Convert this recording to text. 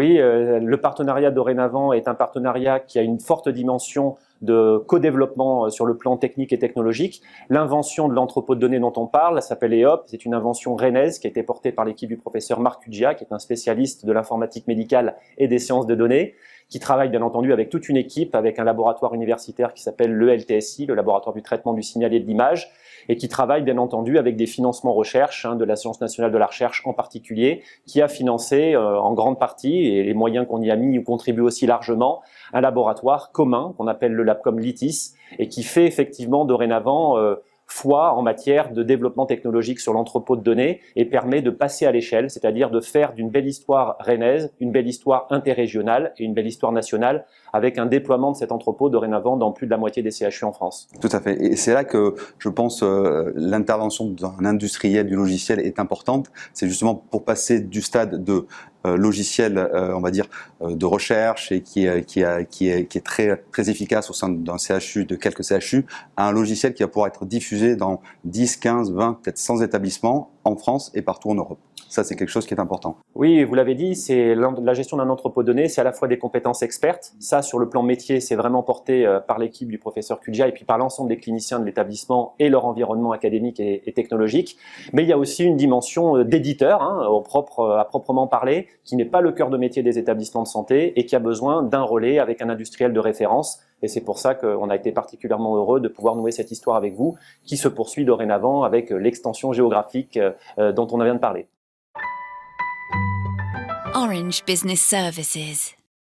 Oui, le partenariat dorénavant est un partenariat qui a une forte dimension de co-développement sur le plan technique et technologique. L'invention de l'entrepôt de données dont on parle, ça s'appelle EOP, c'est une invention rennaise qui a été portée par l'équipe du professeur Marc Cuggia, qui est un spécialiste de l'informatique médicale et des sciences de données, qui travaille bien entendu avec toute une équipe, avec un laboratoire universitaire qui s'appelle le LTSI, le laboratoire du traitement du signal et de l'image, et qui travaille bien entendu avec des financements recherche, de l'Agence nationale de la recherche en particulier, qui a financé en grande partie, et les moyens qu'on y a mis contribuent aussi largement, un laboratoire commun qu'on appelle le Labcom Litis, et qui fait effectivement dorénavant foi en matière de développement technologique sur l'entrepôt de données et permet de passer à l'échelle, c'est-à-dire de faire d'une belle histoire rennaise, une belle histoire interrégionale et une belle histoire nationale avec un déploiement de cet entrepôt dorénavant dans plus de la moitié des CHU en France. Tout à fait. Et c'est là que je pense l'intervention d'un industriel du logiciel est importante. C'est justement pour passer du stade de logiciel, on va dire, de recherche et qui est très efficace au sein d'un CHU, de quelques CHU, à un logiciel qui va pouvoir être diffusé dans 10, 15, 20, peut-être 100 établissements en France et partout en Europe. Ça, c'est quelque chose qui est important. Oui, vous l'avez dit, c'est la gestion d'un entrepôt de données, c'est à la fois des compétences expertes. Ça, sur le plan métier, c'est vraiment porté par l'équipe du professeur Cuggia et puis par l'ensemble des cliniciens de l'établissement et leur environnement académique et technologique. Mais il y a aussi une dimension d'éditeur, à proprement parler, qui n'est pas le cœur de métier des établissements de santé et qui a besoin d'un relais avec un industriel de référence. Et c'est pour ça qu'on a été particulièrement heureux de pouvoir nouer cette histoire avec vous, qui se poursuit dorénavant avec l'extension géographique dont on vient de parler. Orange Business Services.